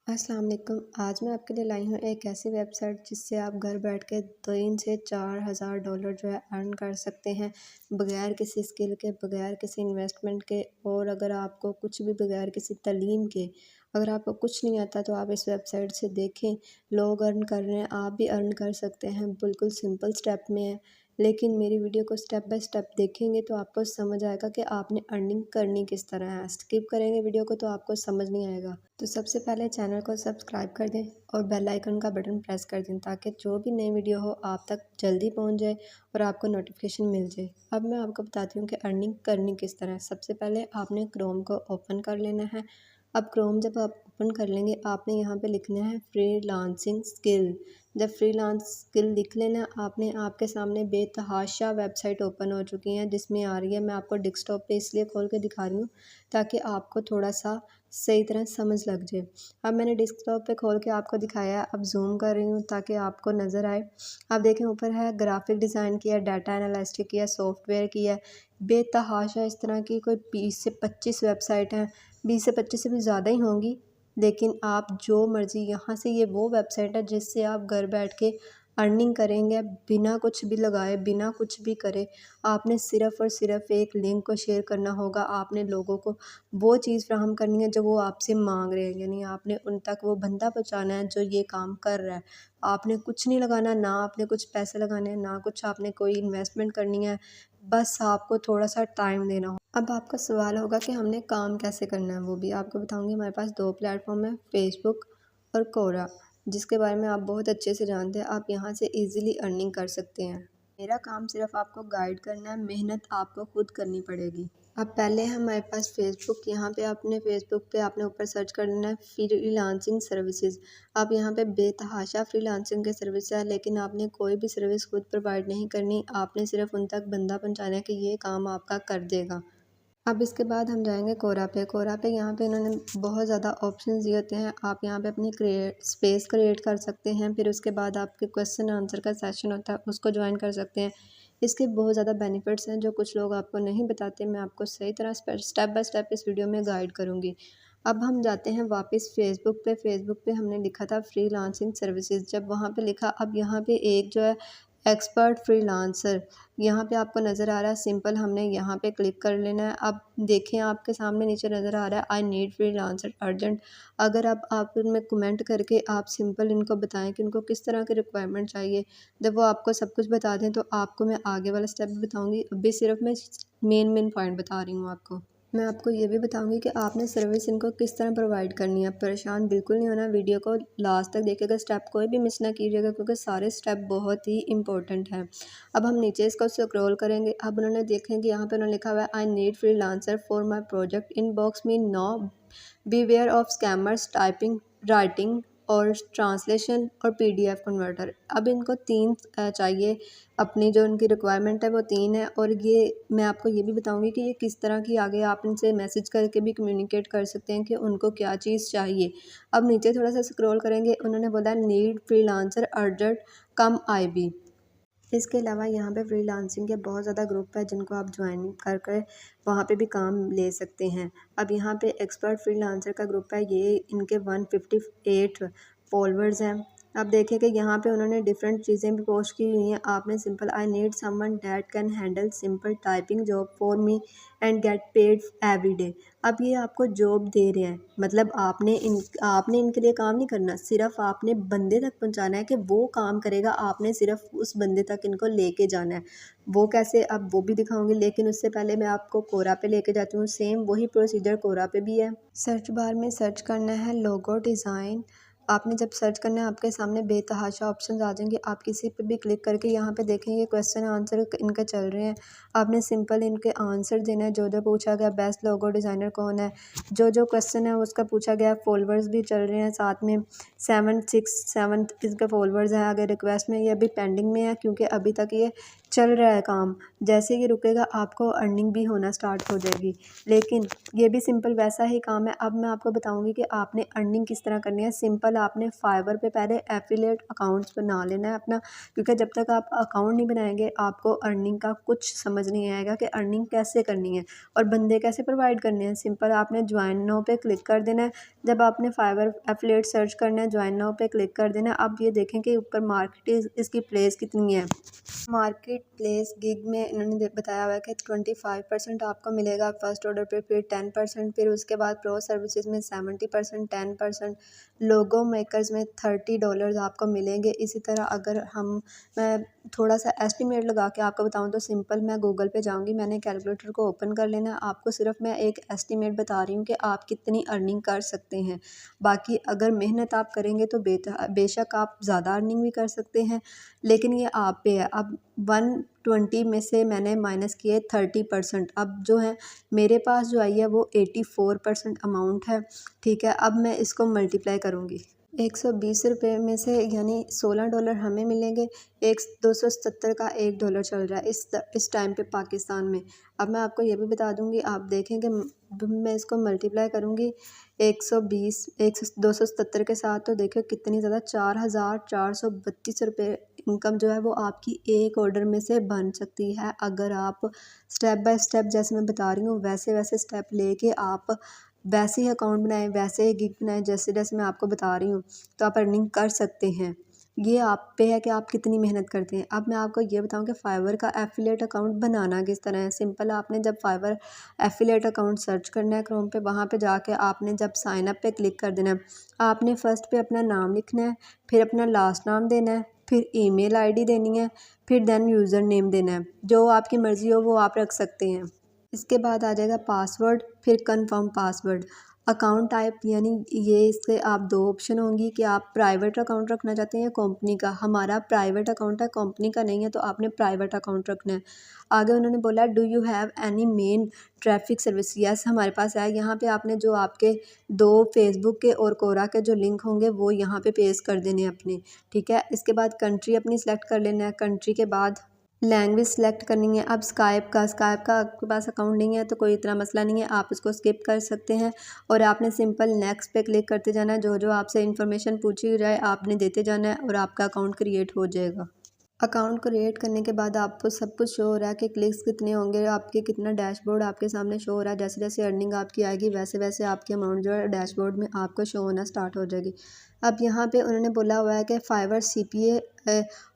अस्सलाम वालेकुम। आज मैं आपके लिए लाई हूँ एक ऐसी वेबसाइट जिससे आप घर बैठ के 3 से 4,000 डॉलर जो है अर्न कर सकते हैं बगैर किसी स्किल के, बगैर किसी इन्वेस्टमेंट के। और अगर आपको कुछ भी बगैर किसी तालीम के, अगर आपको कुछ नहीं आता तो आप इस वेबसाइट से देखें। लोग अर्न कर रहे हैं, आप भी अर्न कर सकते हैं। बिल्कुल सिंपल स्टेप में है, लेकिन मेरी वीडियो को स्टेप बाय स्टेप देखेंगे तो आपको समझ आएगा कि आपने अर्निंग करनी किस तरह है। स्किप करेंगे वीडियो को तो आपको समझ नहीं आएगा। तो सबसे पहले चैनल को सब्सक्राइब कर दें और बेल आइकन का बटन प्रेस कर दें ताकि जो भी नई वीडियो हो आप तक जल्दी पहुंच जाए और आपको नोटिफिकेशन मिल जाए। अब मैं आपको बताती हूँ कि अर्निंग करनी किस तरह है। सबसे पहले आपने क्रोम को ओपन कर लेना है। अब क्रोम जब आप ओपन कर लेंगे आपने यहाँ पे लिखना है फ्रीलांसिंग स्किल। जब फ्रीलांस स्किल लिख लेना आपने, आपके सामने बेतहाशा वेबसाइट ओपन हो चुकी हैं जिसमें आ रही है। मैं आपको डेस्कटॉप पे इसलिए खोल के दिखा रही हूँ ताकि आपको थोड़ा सा सही तरह समझ लग जाए। अब मैंने डेस्कटॉप पे खोल के आपको दिखाया है, अब जूम कर रही हूँ ताकि आपको नज़र आए। आप देखें ऊपर है ग्राफिक डिज़ाइन की है, डाटा एनालिस्ट की है, सॉफ्टवेयर की है। बेतहाशा इस तरह की कोई 20 से 25 वेबसाइट हैं, 20 से 25 से भी ज़्यादा ही होंगी। लेकिन आप जो मर्ज़ी यहाँ से, ये वो वेबसाइट है जिससे आप घर बैठ के अर्निंग करेंगे बिना कुछ भी लगाए, बिना कुछ भी करे। आपने सिर्फ़ और सिर्फ एक लिंक को शेयर करना होगा। आपने लोगों को वो चीज़ फ्राहम करनी है जो वो आपसे मांग रहे हैं, यानी आपने उन तक वो बंदा पहुँचाना है जो ये काम कर रहा है। आपने कुछ नहीं लगाना, ना आपने कुछ पैसे लगाने हैं, ना कुछ आपने कोई इन्वेस्टमेंट करनी है। बस आपको थोड़ा सा टाइम देना हो। अब आपका सवाल होगा कि हमने काम कैसे करना है, वो भी आपको बताऊंगी। हमारे पास 2 प्लेटफॉर्म है, फेसबुक और कोरा, जिसके बारे में आप बहुत अच्छे से जानते हैं। आप यहाँ से इजीली अर्निंग कर सकते हैं। मेरा काम सिर्फ आपको गाइड करना है, मेहनत आपको खुद करनी पड़ेगी। अब पहले हमारे पास फेसबुक, यहाँ पे आपने फेसबुक पे आपने ऊपर सर्च कर लेना है फ्रीलांसिंग सर्विसेज। आप यहाँ पे बेतहाशा फ्रीलांसिंग के सर्विस है, लेकिन आपने कोई भी सर्विस खुद प्रोवाइड नहीं करनी। आपने सिर्फ उन तक बंदा पहुँचाना है कि ये काम आपका कर देगा। अब इसके बाद हम जाएंगे कोरा पे। कोरा पे यहाँ पे इन्होंने बहुत ज़्यादा ऑप्शंस दिए होते हैं। आप यहाँ पे अपनी स्पेस क्रिएट कर सकते हैं, फिर उसके बाद आपके क्वेश्चन आंसर का सेशन होता है उसको ज्वाइन कर सकते हैं। इसके बहुत ज़्यादा बेनिफिट्स हैं जो कुछ लोग आपको नहीं बताते। मैं आपको सही तरह स्टेप बाय स्टेप इस वीडियो में गाइड करूँगी। अब हम जाते हैं वापस फेसबुक पे। फेसबुक पे हमने लिखा था फ्रीलांसिंग सर्विसेज, जब वहाँ पे लिखा, अब यहाँ पे एक जो है एक्सपर्ट फ्रीलांसर, यहाँ पे आपको नज़र आ रहा है सिंपल, हमने यहाँ पे क्लिक कर लेना है। अब देखें आपके सामने नीचे नज़र आ रहा है आई नीड फ्रीलांसर अर्जेंट। अगर आप उनमें कमेंट करके आप सिंपल इनको बताएं कि उनको किस तरह की रिक्वायरमेंट चाहिए, जब वो आपको सब कुछ बता दें तो आपको मैं आगे वाला स्टेप भी बताऊँगी। अभी सिर्फ मैं मेन पॉइंट बता रही हूँ आपको। मैं आपको ये भी बताऊंगी कि आपने सर्विस इनको किस तरह प्रोवाइड करनी है। परेशान बिल्कुल नहीं होना, वीडियो को लास्ट तक देखिएगा, स्टेप कोई भी मिस ना कीजिएगा क्योंकि सारे स्टेप बहुत ही इंपॉर्टेंट हैं। अब हम नीचे इसको स्क्रॉल करेंगे। अब उन्होंने देखेंगे यहाँ पे उन्होंने लिखा हुआ है I need freelancer for my project, inbox me know, beware of scammers, typing, writing और ट्रांसलेशन और पीडीएफ कन्वर्टर। अब इनको 3 चाहिए। अपनी जो उनकी रिक्वायरमेंट है वो 3 है। और ये मैं आपको ये भी बताऊंगी कि ये किस तरह की, आगे आप इनसे मैसेज करके भी कम्युनिकेट कर सकते हैं कि उनको क्या चीज़ चाहिए। अब नीचे थोड़ा सा स्क्रॉल करेंगे, उन्होंने बोला need freelancer urgent come IB। इसके अलावा यहाँ पे फ्रीलांसिंग के बहुत ज़्यादा ग्रुप है जिनको आप ज्वाइन कर वहाँ पे भी काम ले सकते हैं। अब यहाँ पे एक्सपर्ट फ्रीलांसर का ग्रुप है, ये इनके 158 फॉलोअर्स हैं। अब देखिए कि यहाँ पे उन्होंने डिफरेंट चीज़ें भी पोस्ट की हुई हैं। आपने simple I need someone that can handle simple typing job for me and get paid every day. अब ये आपको जॉब दे रहे हैं, मतलब आपने इनके लिए काम नहीं करना, सिर्फ आपने बंदे तक पहुंचाना है कि वो काम करेगा। आपने सिर्फ उस बंदे तक इनको लेके जाना है। वो कैसे, अब वो भी दिखाऊंगी, लेकिन उससे पहले मैं आपको कोरा पे लेके जाती हूँ। सेम वही प्रोसीजर कोरा पे भी है। सर्च बार में सर्च करना है लोगो डिज़ाइन। आपने जब सर्च करना है आपके सामने बेतहाशा ऑप्शन आ जाएंगे। आप किसी पे भी क्लिक करके यहाँ पे देखेंगे क्वेश्चन आंसर इनके चल रहे हैं। आपने सिंपल इनके आंसर देना है। जो जो पूछा गया, बेस्ट लोगो डिज़ाइनर कौन है, जो जो क्वेश्चन है उसका पूछा गया। फॉलोअर्स भी चल रहे हैं साथ में, 767 इसके फॉलोअर्स हैं। अगर रिक्वेस्ट में ये अभी पेंडिंग में है क्योंकि अभी तक ये चल रहा है काम, जैसे ये रुकेगा आपको अर्निंग भी होना स्टार्ट हो जाएगी। लेकिन ये भी सिंपल वैसा ही काम है। अब मैं आपको बताऊंगी कि आपने अर्निंग किस तरह करनी है। सिंपल आपने फाइवर पे पहले एफिलिएट अकाउंट्स बना लेना है अपना, क्योंकि जब तक आप अकाउंट नहीं बनाएंगे आपको अर्निंग का कुछ समझ नहीं आएगा कि अर्निंग कैसे करनी है और बंदे कैसे प्रोवाइड करने हैं। सिंपल आपने ज्वाइन नाउ पे क्लिक कर देना है। जब आपने फाइवर एफिलिएट सर्च करना है, ज्वाइन नाउ पे क्लिक कर देना है। अब ये देखें कि ऊपर मार्केट इसकी प्लेस कितनी है। मार्केट प्लेस गिग में इन्होंने बताया हुआ है कि 25% आपको मिलेगा फर्स्ट ऑर्डर पे, फिर 10%, फिर उसके बाद प्रो सर्विसेज में 70%, 10%, लोगो मेकर्स में $30 आपको मिलेंगे। इसी तरह अगर मैं थोड़ा सा एस्टिमेट लगा के आपको बताऊं तो सिंपल मैं गूगल पे जाऊंगी, मैंने कैलकुलेटर को ओपन कर लेना है। आपको सिर्फ मैं एक एस्टिमेट बता रही हूँ कि आप कितनी अर्निंग कर सकते हैं। बाकी अगर मेहनत आप करेंगे तो बेशक आप ज़्यादा अर्निंग भी कर सकते हैं, लेकिन ये आप पे है। अब 120 में से मैंने माइनस किए 30%। अब जो है मेरे पास जो आई है वो 84% अमाउंट है। ठीक है, अब मैं इसको मल्टीप्लाई करूँगी। 120 रुपये में से यानी $16 हमें मिलेंगे। 270 का $1 चल रहा है इस टाइम पे पाकिस्तान में। अब मैं आपको ये भी बता दूंगी, आप देखें कि मैं इसको मल्टीप्लाई करूंगी 270 के साथ, तो देखो कितनी ज़्यादा 4432 रुपये इनकम जो है वो आपकी एक ऑर्डर में से बन सकती है। अगर आप स्टेप बाय स्टेप जैसे मैं बता रही हूँ वैसे वैसे स्टेप लेके आप वैसे ही अकाउंट बनाएं, वैसे ही गिग बनाएं जैसे जैसे मैं आपको बता रही हूँ, तो आप अर्निंग कर सकते हैं। ये आप पे है कि आप कितनी मेहनत करते हैं। अब मैं आपको ये बताऊं कि फाइवर का एफिलिएट अकाउंट बनाना किस तरह है। सिंपल आपने जब फाइवर एफिलिएट अकाउंट सर्च करना है क्रोम पे, वहाँ पे जाके आपने जब साइन अप पे क्लिक कर देना है। आपने फर्स्ट पे अपना नाम लिखना है, फिर अपना लास्ट नाम देना है, फिर ईमेल आईडी देनी है, फिर देन यूज़र नेम देना है। जो आपकी मर्ज़ी हो वो आप रख सकते हैं। इसके बाद आ जाएगा पासवर्ड, फिर कंफर्म पासवर्ड। अकाउंट टाइप यानी ये इससे आप दो ऑप्शन होंगी कि आप प्राइवेट अकाउंट रखना चाहते हैं या कंपनी का। हमारा प्राइवेट अकाउंट है, कंपनी का नहीं है, तो आपने प्राइवेट अकाउंट रखना है। आगे उन्होंने बोला do you have any main traffic service. Yes हमारे पास है। यहाँ पे आपने जो आपके दो फेसबुक के और कोरा के जो लिंक होंगे वो यहाँ पे पेस्ट कर देने हैं अपने। ठीक है, इसके बाद कंट्री अपनी सेलेक्ट कर लेना है। कंट्री के बाद लैंग्वेज सेलेक्ट करनी है। अब स्काइप का आपके पास अकाउंट नहीं है तो कोई इतना मसला नहीं है, आप इसको स्किप कर सकते हैं और आपने सिंपल नेक्स्ट पे क्लिक करते जाना है। जो जो आपसे इन्फॉर्मेशन पूछी जाए आपने देते जाना है और आपका अकाउंट क्रिएट हो जाएगा। अकाउंट क्रिएट करने के बाद आपको सब कुछ शो हो रहा है कि क्लिक्स कितने होंगे, आपके कितना डैशबोर्ड आपके सामने शो हो रहा है। जैसे जैसे अर्निंग आपकी आएगी वैसे वैसे आपकी अमाउंट जो है डैशबोर्ड में आपको शो होना स्टार्ट हो जाएगी। अब यहाँ पे उन्होंने बोला हुआ है कि फाइवर CPA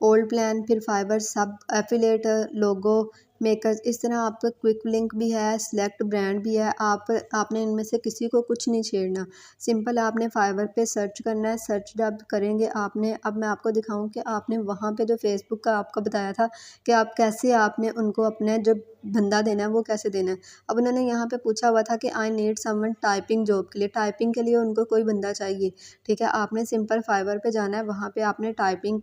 ओल्ड प्लान, फिर फाइवर सब एफिलेट, लोगो मेकर्स, इस तरह आपका क्विक लिंक भी है, सिलेक्ट ब्रांड भी है। आपने इनमें से किसी को कुछ नहीं छेड़ना। सिंपल आपने फाइवर पे सर्च करना है। सर्च जब करेंगे आपने, अब मैं आपको दिखाऊं कि आपने वहाँ पे जो फेसबुक का आपको बताया था कि आप कैसे आपने उनको अपने जो बंदा देना है वो कैसे देना है। अब उन्होंने यहाँ पे पूछा हुआ था कि I need someone typing job के लिए, टाइपिंग के लिए उनको कोई बंदा चाहिए। ठीक है, आपने सिंपल फाइवर पे जाना है, वहाँ पे आपने टाइपिंग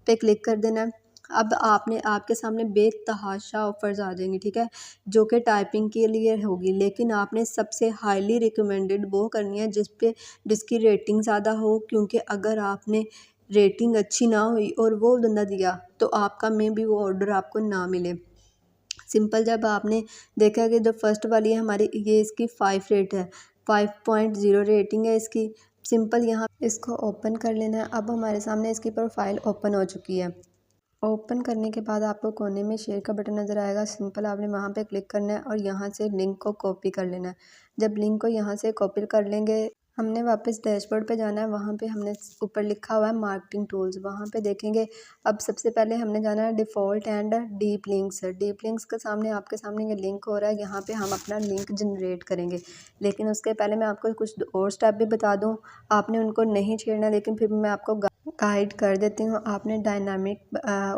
पे क्लिक कर देना है। अब आपके सामने बेतहाशा ऑफर्स आ जाएंगी। ठीक है, जो कि टाइपिंग के लिए होगी, लेकिन आपने सबसे हाईली रिकमेंडेड वो करनी है जिसकी रेटिंग ज़्यादा हो, क्योंकि अगर आपने रेटिंग अच्छी ना हुई और वो बंदा दिया तो आपका मे भी वो ऑर्डर आपको ना मिले। सिंपल जब आपने देखा कि जो फर्स्ट वाली है हमारी, ये इसकी 5 रेट है, 5.0 रेटिंग है इसकी। सिंपल यहाँ इसको ओपन कर लेना है। अब हमारे सामने इसकी प्रोफाइल ओपन हो चुकी है। ओपन करने के बाद आपको कोने में शेयर का बटन नज़र आएगा। सिंपल आपने वहाँ पे क्लिक करना है और यहाँ से लिंक को कॉपी कर लेना है। जब लिंक को यहाँ से कॉपी कर लेंगे, हमने वापस डैशबोर्ड पे जाना है। वहाँ पे हमने ऊपर लिखा हुआ है मार्केटिंग टूल्स, वहाँ पे देखेंगे। अब सबसे पहले हमने जाना है default and deep links. Deep links के सामने आपके सामने ये लिंक हो रहा है, यहाँ पे हम अपना लिंक जनरेट करेंगे। लेकिन उसके पहले मैं आपको कुछ और स्टेप भी बता दूँ, आपने उनको नहीं छेड़ना, लेकिन फिर भी मैं आपको गाइड कर देती हूँ। आपने डायनामिक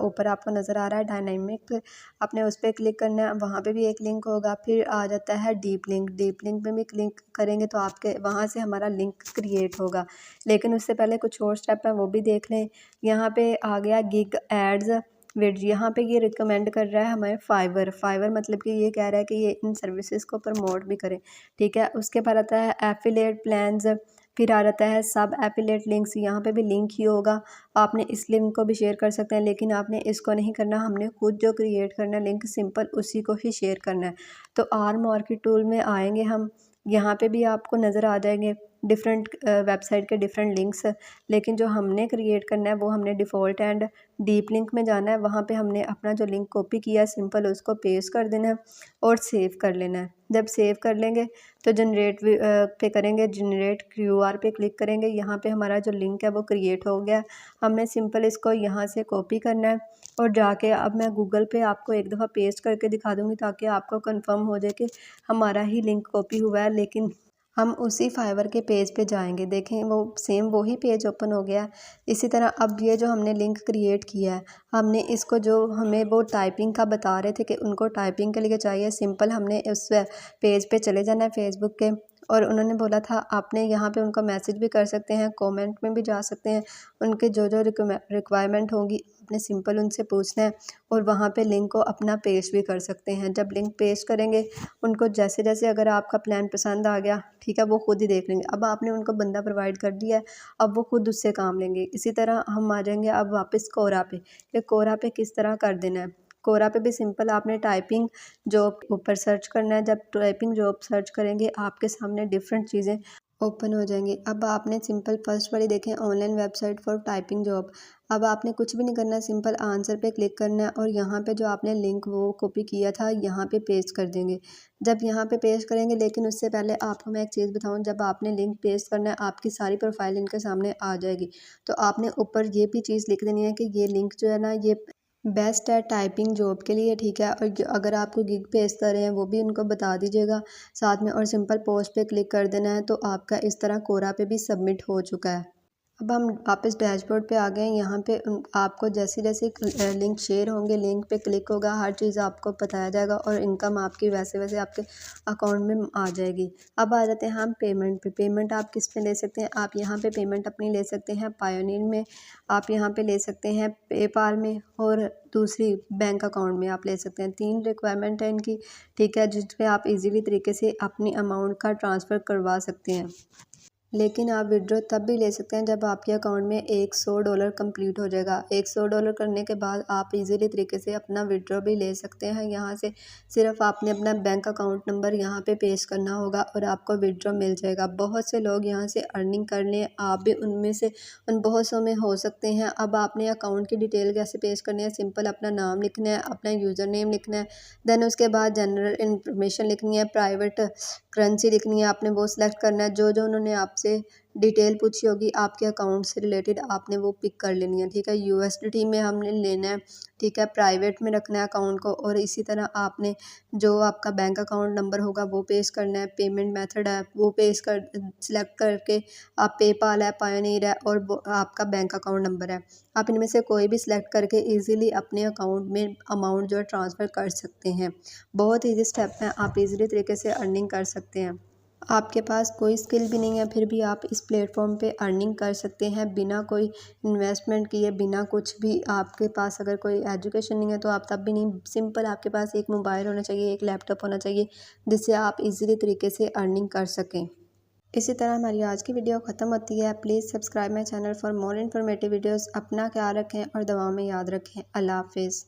ऊपर आपको नज़र आ रहा है डायनामिक, आपने उस पर क्लिक करना है, वहाँ पे भी एक लिंक होगा। फिर आ जाता है डीप लिंक, डीप लिंक में भी क्लिक करेंगे तो आपके वहाँ से हमारा लिंक क्रिएट होगा। लेकिन उससे पहले कुछ और स्टेप है वो भी देख लें। यहाँ पे आ गया गिग एड्स वेट, यहाँ पे ये रिकमेंड कर रहा है हमें फाइवर मतलब कि ये कह रहा है कि ये इन सर्विसेज को प्रमोट भी करें। ठीक है, उसके बाद आता है एफिलिएट प्लान्स, फिर आ जाता है सब एफिलिएट लिंक्स, यहाँ पे भी लिंक ही होगा। आपने इस लिंक को भी शेयर कर सकते हैं, लेकिन आपने इसको नहीं करना, हमने खुद जो क्रिएट करना है लिंक सिंपल उसी को ही शेयर करना है। तो आर मार्केट टूल में आएंगे हम, यहाँ पे भी आपको नज़र आ जाएंगे डिफरेंट वेबसाइट के डिफरेंट लिंक्स, लेकिन जो हमने क्रिएट करना है वो हमने डिफ़ॉल्ट एंड डीप लिंक में जाना है। वहाँ पे हमने अपना जो लिंक कॉपी किया है सिंपल उसको पेस्ट कर देना है और सेव कर लेना है। जब सेव कर लेंगे तो जनरेट पे करेंगे, जनरेट क्यूआर पे क्लिक करेंगे, यहाँ पे हमारा जो लिंक है वो क्रिएट हो गया। हमने सिंपल इसको यहाँ से कॉपी करना है और जाके अब मैं गूगल पे आपको एक दफ़ा पेस्ट करके दिखा दूँगी ताकि आपको कंफर्म हो जाए कि हमारा ही लिंक कॉपी हुआ है। लेकिन हम उसी फाइवर के पेज पे जाएंगे, देखें वो सेम वही पेज ओपन हो गया है। इसी तरह अब ये जो हमने लिंक क्रिएट किया है, हमने इसको जो हमें वो टाइपिंग का बता रहे थे कि उनको टाइपिंग के लिए चाहिए, सिंपल हमने उस पेज पे चले जाना है फेसबुक के। और उन्होंने बोला था आपने यहाँ पे उनको मैसेज भी कर सकते हैं, कमेंट में भी जा सकते हैं, उनके जो जो रिक्वायरमेंट होंगी आपने सिंपल उनसे पूछना है और वहाँ पे लिंक को अपना पेस्ट भी कर सकते हैं। जब लिंक पेस्ट करेंगे उनको जैसे जैसे अगर आपका प्लान पसंद आ गया, ठीक है, वो खुद ही देख लेंगे। अब आपने उनको बंदा प्रोवाइड कर दिया है, अब वो खुद उससे काम लेंगे। इसी तरह हम आ जाएंगे अब वापस कोरा पे, कि कोरा पे किस तरह कर देना है। कोरा पे भी सिंपल आपने टाइपिंग जॉब ऊपर सर्च करना है। जब टाइपिंग जॉब सर्च करेंगे आपके सामने डिफरेंट चीज़ें ओपन हो जाएंगी। अब आपने सिंपल फर्स्ट वाली देखें, online website for typing job. अब आपने कुछ भी नहीं करना, सिंपल आंसर पे क्लिक करना है और यहाँ पे जो आपने लिंक वो कॉपी किया था यहाँ पे पेस्ट कर देंगे। जब यहाँ पे पेस्ट करेंगे, लेकिन उससे पहले आपको मैं एक चीज़ बताऊँ, जब आपने लिंक पेस्ट करना है आपकी सारी प्रोफाइल इनके सामने आ जाएगी। तो आपने ऊपर ये भी चीज़ लिख देनी है कि ये लिंक जो है ना ये बेस्ट है टाइपिंग जॉब के लिए, ठीक है। और अगर आपको गिग पेस्ट कर रहे हैं वो भी उनको बता दीजिएगा साथ में, और सिंपल पोस्ट पे क्लिक कर देना है। तो आपका इस तरह कोरा पे भी सबमिट हो चुका है। अब हम वापस डैशबोर्ड पे आ गए हैं। यहाँ पे आपको जैसे जैसे लिंक शेयर होंगे, लिंक पे क्लिक होगा, हर चीज़ आपको बताया जाएगा और इनकम आपकी वैसे वैसे आपके अकाउंट में आ जाएगी। अब आ जाते हैं हम पेमेंट पे। पेमेंट आप किस पे ले सकते हैं, आप यहाँ पे पेमेंट अपनी ले सकते हैं पायोनियर में, आप यहाँ पे ले सकते हैं पेपाल में, और दूसरी बैंक अकाउंट में आप ले सकते हैं। 3 रिक्वायरमेंट है इनकी, ठीक है, जिस पे आप इजीली तरीके से अपनी अमाउंट का ट्रांसफ़र करवा सकते हैं। लेकिन आप विड्रॉ तब भी ले सकते हैं जब आपके अकाउंट में $100 कंप्लीट हो जाएगा। $100 करने के बाद आप इजीली तरीके से अपना विड्रॉ भी ले सकते हैं यहाँ से। सिर्फ आपने अपना बैंक अकाउंट नंबर यहाँ पे पेश करना होगा और आपको विड्रॉ मिल जाएगा। बहुत से लोग यहाँ से अर्निंग कर लें, आप भी उनमें से उन बहुत सौ में हो सकते हैं। अब आपने अकाउंट की डिटेल कैसे पेश करनी है, सिंपल अपना नाम लिखना है, अपना यूज़र नेम लिखना है, देन उसके बाद जनरल इन्फॉर्मेशन लिखनी है, प्राइवेट करेंसी लिखनी है, आपने वो सिलेक्ट करना है। जो जो उन्होंने आपसे डिटेल पूछी होगी आपके अकाउंट से रिलेटेड आपने वो पिक कर लेनी है, ठीक है। यूएसडीटी में हमने लेना है, ठीक है, प्राइवेट में रखना है अकाउंट को। और इसी तरह आपने जो आपका बैंक अकाउंट नंबर होगा वो पेस्ट करना है, पेमेंट मेथड है वो पेस्ट कर सिलेक्ट करके आप पेपाल है, पायोनियर है और वो आपका बैंक अकाउंट नंबर है, आप इनमें से कोई भी सिलेक्ट करके ईजिली अपने अकाउंट में अमाउंट जो है ट्रांसफ़र कर सकते हैं। बहुत ईजी स्टेप है, आप ईजिली तरीके से अर्निंग कर सकते हैं। आपके पास कोई स्किल भी नहीं है फिर भी आप इस प्लेटफॉर्म पे अर्निंग कर सकते हैं बिना कोई इन्वेस्टमेंट किए, बिना कुछ भी। आपके पास अगर कोई एजुकेशन नहीं है तो आप तब भी नहीं, सिंपल आपके पास एक मोबाइल होना चाहिए, एक लैपटॉप होना चाहिए जिससे आप इजीली तरीके से अर्निंग कर सकें। इसी तरह हमारी आज की वीडियो ख़त्म होती है। Please subscribe my channel for more informative videos. अपना ख्याल रखें और दुआ में याद रखें। अल्लाह हाफिज़।